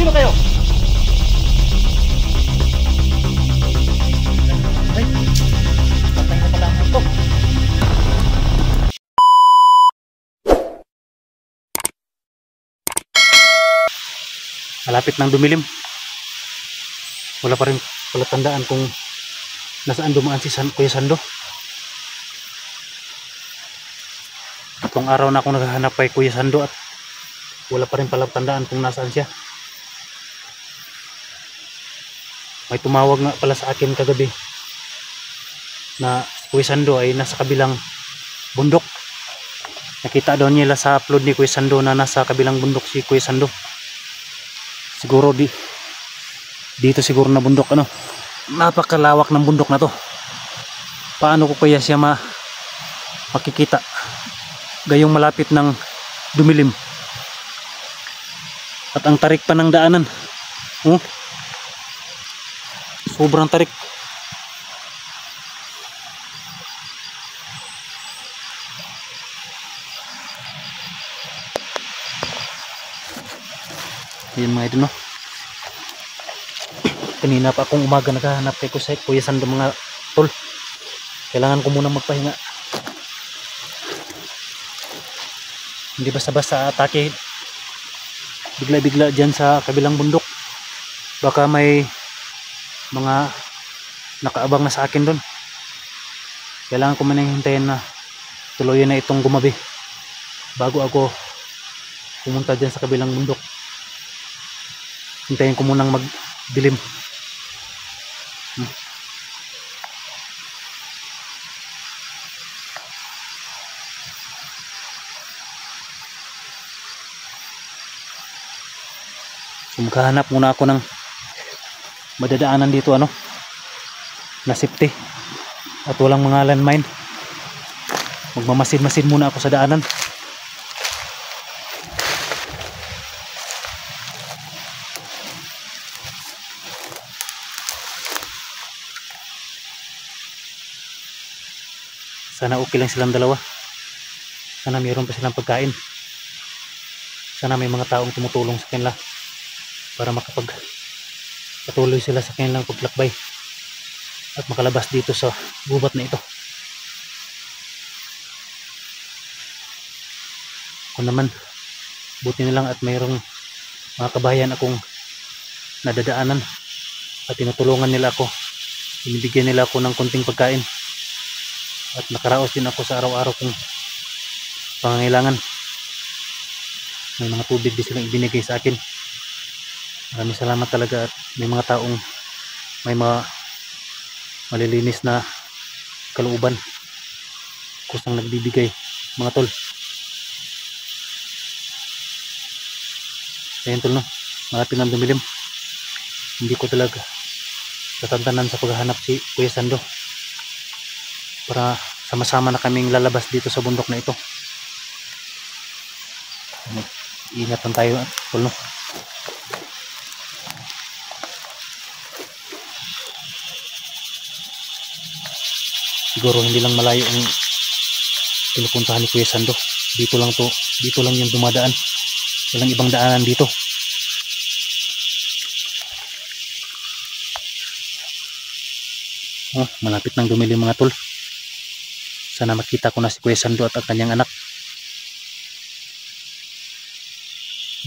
Sino kayo? Ay, patay na pala ang ito. Malapit nang dumilim. Wala pa rin pala tandaan kung nasaan dumaan si Kuya Sando. Itong araw na akong naghahanap kay Kuya Sando at wala pa rin pala tandaan kung nasaan siya. May tumawag nga pala sa akin kagabi na Kuya Sando ay nasa kabilang bundok. Nakita daw nila sa upload ni Kuya Sando na nasa kabilang bundok si Kuya Sando. Siguro dito siguro na bundok ano. Napakalawak ng bundok na to. Paano ko kaya siya makikita gayong malapit ng dumilim? At ang tarik pa ng daanan. Sobrang tarik. Ayan mga idol, no? Kanina pa akong umaga naghahanap kay Kuya Sando mga tol. Kailangan ko muna magpahinga. Hindi basta-basta atake bigla-bigla dyan sa kabilang bundok. Baka may mga nakaabang na sa akin doon. Kailangan ko muna hintayin na tuluyan na itong gumabi bago ako pumunta dyan sa kabilang bundok. Hintayin ko munang magdilim. So, maghahanap muna ako ng madadaanan dito ano na safety at walang mga landmine. Magmamasid-masid muna ako sa daanan. Sana okay lang silang dalawa. Sana mayroon pa silang pagkain. Sana may mga taong tumutulong sa kanila para makapagpatuloy sila sa kanilang paglakbay at makalabas dito sa gubat na ito. Kung naman buti na lang at mayroong mga kabayan akong nadadaanan at tinutulungan nila ako, binibigyan nila ako ng konting pagkain at nakaraos din ako sa araw-araw kong pangangailangan. May mga tubig din silang ibinigay sa akin. Maraming salamat talaga at may mga taong may mga malilinis na kalooban kusang nagbibigay mga tol. Ayun tol, no? Malapit ng dumilim. Hindi ko talaga tatantanan sa paghahanap si Kuya Sando para sama-sama na kaming lalabas dito sa bundok na ito. Ingat lang tayo tol, no? Siguro hindi lang malayo ang pinupuntahan ni Kuya Sando. Dito lang yung dumadaan. Walang ibang daanan dito. Malapit nang dumilim mga tol. Sana makita ko na si Kuya Sando at ang kanyang anak.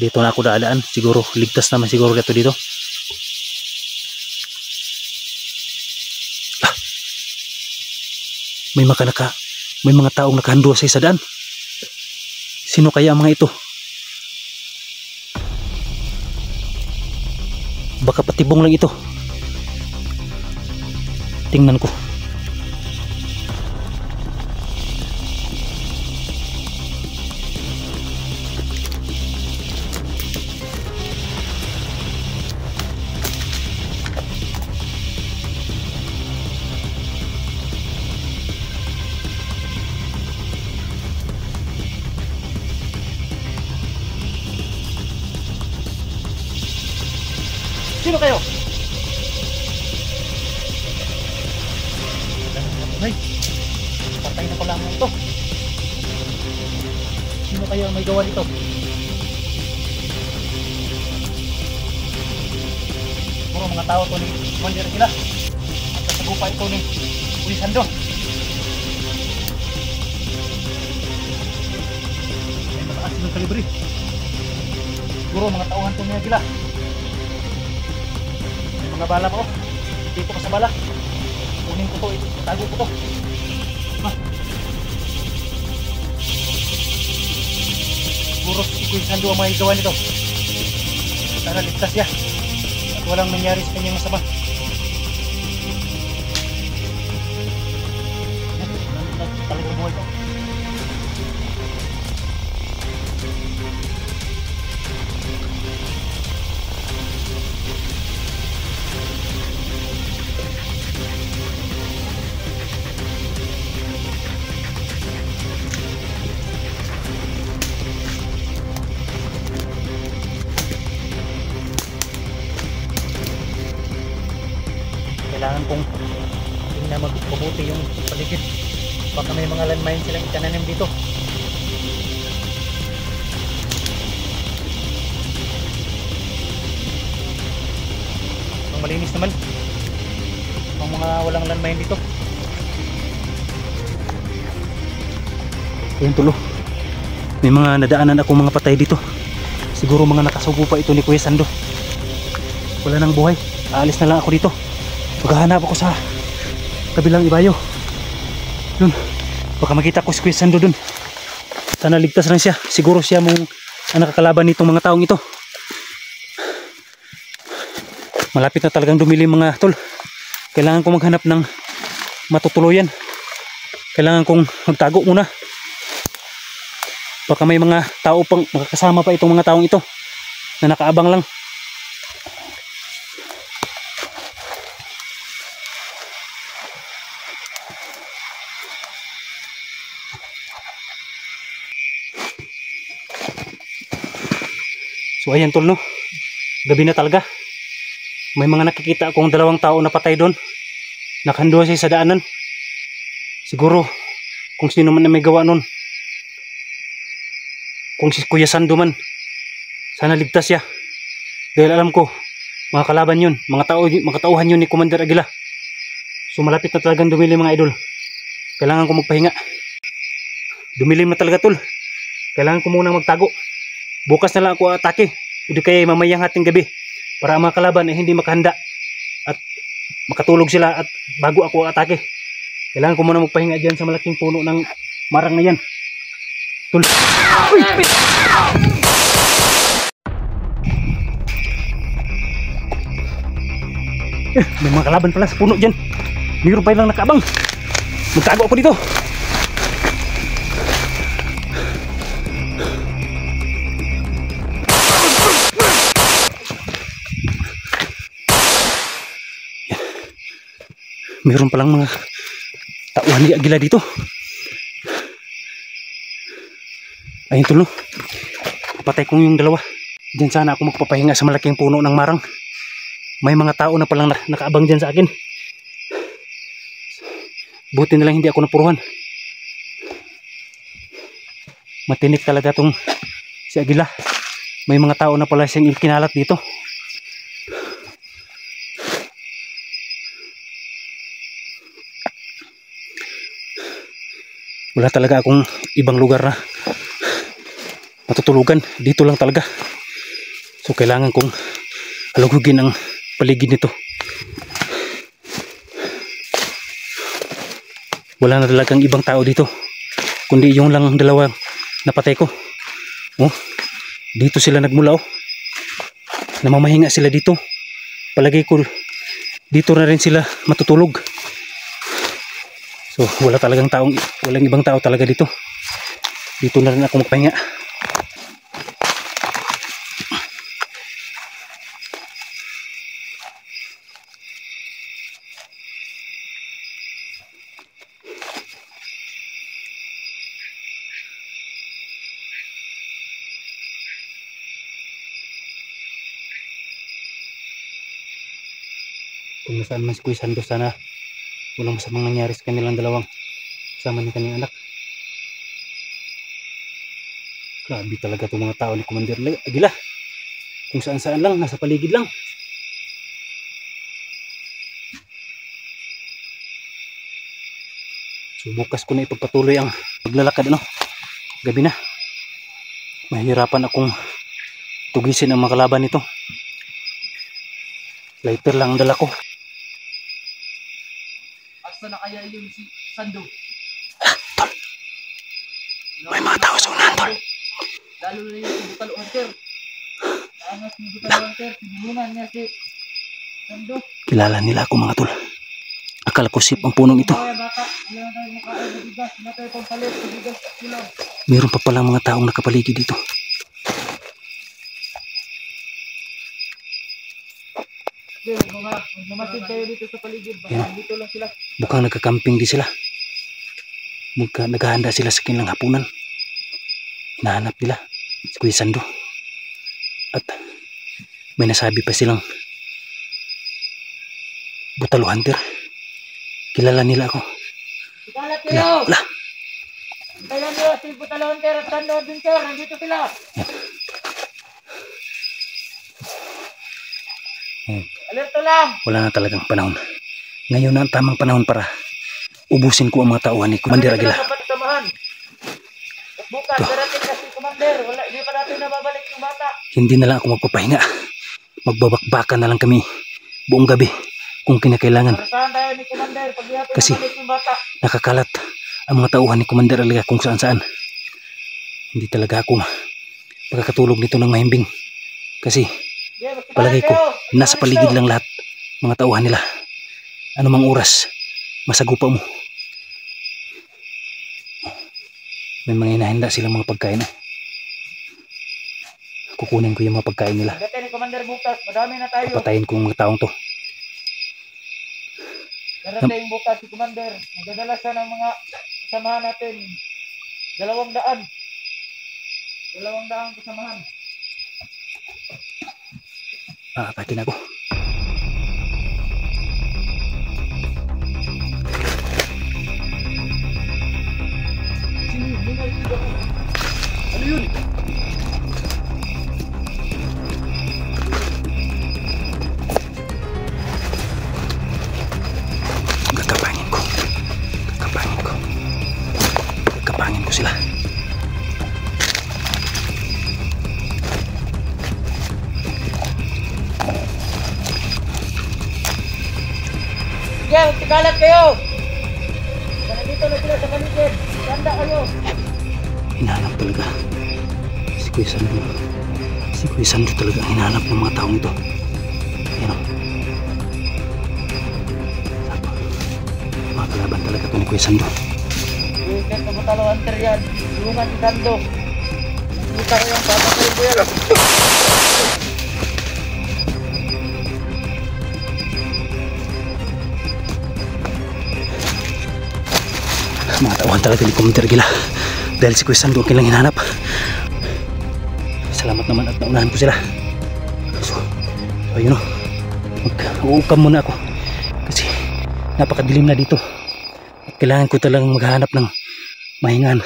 Dito na ako dadaan. Siguro ligtas naman siguro dito. May mga taong nakahandua sa isa daan. Sino kaya ang mga ito? Baka patibong lang ito. Tingnan ko. Sino kayo? Ay, patay na pala ang ito. Sino kaya ang may gawa nito? mga tao to ni Commander Aguila. At kasagupa ito ni Kuya Sando. May mataas ng kalibre. Siguro mga tauhan to ni Aguila. May mga bala pa, oh. Dito ka sa bala. Kunin ko to, itago ko to. Siguro si Kuya Sando ang may gawa nito. Sana ligtas siya at walang nangyari sa kanyang masama. Talagang buhay ko. Kailangan kong tingnan magpabuti yung paligid. Baka may mga landmine silang itananim dito. Ang malinis naman ang mga walang landmine dito. Ayun tulo, may mga nadaanan ako mga patay dito. Siguro mga nakasugo pa ito ni Kuya Sando. Wala nang buhay. Aalis na lang ako dito. Maghahanap ako sa kabilang ibayo. Yun, baka makita ko si Kuya Sando dun. Sana ligtas lang siya. Siguro siya mong nakakalaban nitong mga taong ito. Malapit na talagang dumili mga tol. Kailangan kong maghanap ng matutuluyan. Kailangan kong magtago muna. Baka may mga tao pang makakasama pa itong mga taong ito na nakaabang lang. So ayan tol, no, gabi na talaga. May mga nakikita akong dalawang tao na patay doon. Nakahandua siya sa daanan. Siguro kung sino man na may gawa nun, kung si Kuya Sando man, sana ligtas siya. Dahil alam ko mga kalaban yun, mga tauhan yun ni Commander Aguila. So malapit na talagang dumili mga idol. Kailangan ko magpahinga. Dumilim na talaga tol. Kailangan ko muna magtago. Bukas na lang ako atake. O di kaya mamayang hating gabi para ang mga kalaban ay hindi makahanda at makatulog sila at bago ako atake. Kailangan ko muna magpahinga dyan sa malaking puno ng marang na yan. Tul. Uy! May mga kalaban pala sa puno dyan. Mayroon pa lang nakaabang. Magtago ako dito. Mayroon palang mga tauhan ni Aguila dito. Ayun tulo. Patay kong yung dalawa. Diyan sana ako magpapahinga sa malaking puno ng marang. May mga tao na palang nakaabang dyan sa akin. Buti na lang hindi ako napuruhan. Matinik talaga tong si Aguila. May mga tao na pala siyang ikinalat dito. Wala talaga akong ibang lugar na matutulugan. Dito lang talaga. So kailangan kong halugugin ang paligid nito. Wala na talagang ibang tao dito, kundi yung lang dalawa napatay ko. Oh, dito sila nagmula, oh. Namamahinga sila dito. Palagay ko dito na rin sila matutulog. So walang ibang tao talaga dito. Dito na rin ako magpahinga. Kung nasaan man si Kuya Sando, sana walang masamang nangyari sa kanilang dalawang kasama ng kanyang anak. Grabe talaga itong mga tao ni Commander Aguila. Kung saan saan lang, nasa paligid lang. So bukas ko na ipagpatuloy ang paglalakad ano. Gabi na. Mahirapan akong tugisin ang mga kalaban nito. Lighter lang ang dala ko. Asa na kaya yun si Sando? Tol. May mga tao sa unahan, tol. Lalo na yung si Butalo Hunter. Naangat si Butalo Hunter. Sinulungan niya si Sando. Kilala nila ako mga tol. Akala ko sip ang punong ito. Kaya bata, ilan tayo makain na bigas. Ilan tayo pang palit sa bigas at silaw. Meron pa pala mga taong nakapaligid dito. Okay, magmamasid tayo dito sa paligid. Yan. Dito lang sila. Mukhang nagkakamping di sila. Naghahanda sila sa kanilang hapunan. Hinahanap nila si Kuya Sando. At may nasabi pa silang Butalo Hunter. Kilala nila ako. Ikalat kayo! Kilala. Kaya niyo si Butalo Hunter at Sando Adventure. Nandito sila. Alerto lang! Wala na talagang panahon. Ngayon na ang tamang panahon para ubusin ko ang mga tauhan ni Commander Aguila. Samahan. At bukas, darating na si Commander. Wala, hindi pa natin nababalik yung bata. Hindi na lang ako magpapahinga. Magbabakbakan na lang kami buong gabi kung kinakailangan. Parasahan tayo ni Commander pag di natin Kasi nabalik yung bata. nakakalat ang mga tauhan ni Commander Aguila kung saan saan. Hindi talaga ako makakatulog nito ng mahimbing. Kasi Yeah, palagay ko nasa paligid lang lahat mga tauhan nila. Anumang oras masagupa mo. May mga hinahanda silang mga pagkain. Kukunin ko yung mga pagkain nila. Pagdating ni Commander bukas, madami na tayo. Papatayin ko ang mga taong to. Darating bukas si Commander. Magdadala siya ng mga kasamahan natin. 200. 200 kasamahan. Aatakin ako. Ano yun? Kakapangin ko. Kakapangin ko sila. Yeah, magtikalat kayo! Nandito na sila sa paligid. Tanda kayo. Hinahanap talaga si Kuya Sando. Si Kuya Sando talaga ang hinahanap ng mga taong ito. Ayan o. Mga kalaban talaga ito ni Kuya Sando. Ikat na Butalo Hunter yan. Tulungan si Sando. Nakita ko yung bata kayo yan. Mga tauhan talaga ni Commander Aguila. Dahil si Kuya Sando ang kailang hinahanap. Salamat naman at naunahan ko sila. So ayun o. Mag-uukam muna ako. Kasi napakadilim na dito. At kailangan ko talagang maghahanap ng mahingan.